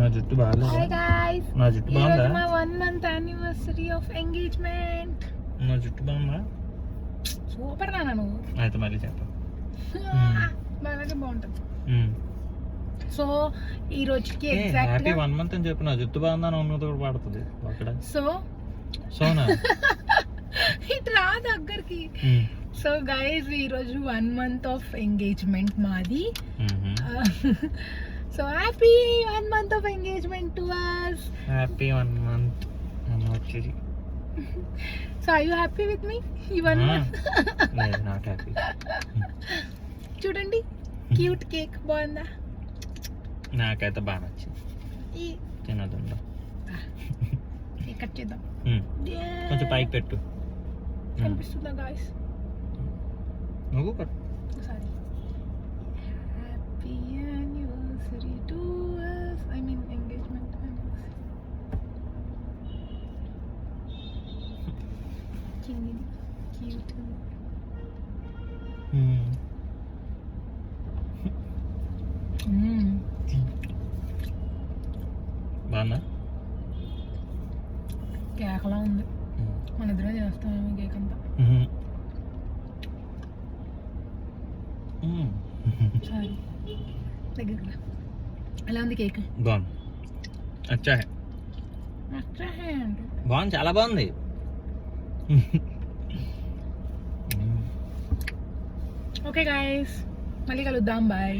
నా జుట్టు బాగాలేదు. హాయ్ గైస్, నా జుట్టు బాగుందా? మా 1 month యానివర్సరీ ఆఫ్ ఎంగేజ్మెంట్. నా జుట్టు బాగుందా? సూపర్ నాన్న నువ్వు. అయితే మళ్ళీ చెప్పు. బాగా బాగుంటుంది. సో ఈ రోజుకి ఎగ్జాక్ట్ హ్యాపీ 1 month అని చెప్పు. నా జుట్టు బాగుందా అని ఉన్నది కూడా పడుతుంది అక్కడ. సోనా ఇటు రా దగ్గరికి. సో గైస్ ఈ రోజు 1 month ఆఫ్ ఎంగేజ్మెంట్ మాది. So happy 1 month of engagement to us. Happy 1 month anniversary. So are you happy with me ఈ 1 month? లేదు, నాట్ హ్యాపీ. చూడండి క్యూట్ కేక్ బాగుందా? నాకైతే బాగా నచ్చింది. ఈ తినదుందా? కేక్ కట్ చేద్దాం. కొంచెం పైకి పెట్టు. కనిపిస్తుందా గాయ్స్? నువ్వు cut. Sorry. Happy anniversary to us. I mean engagement anniversary. కింది క్యూట్. బాగుందా? కేకలా ఉంది. మన ఇద్దరం చేస్తామేమో కేక్ అంతా. సారీ దగ్గర. ఎలా ఉంది కేక్? బాగుంది. అచ్చా హై. అచ్చా హై అంటే బాగుంది, చాలా బాగుంది. ఓకే గాయస్, మళ్ళీ కలుద్దాం. బాయ్.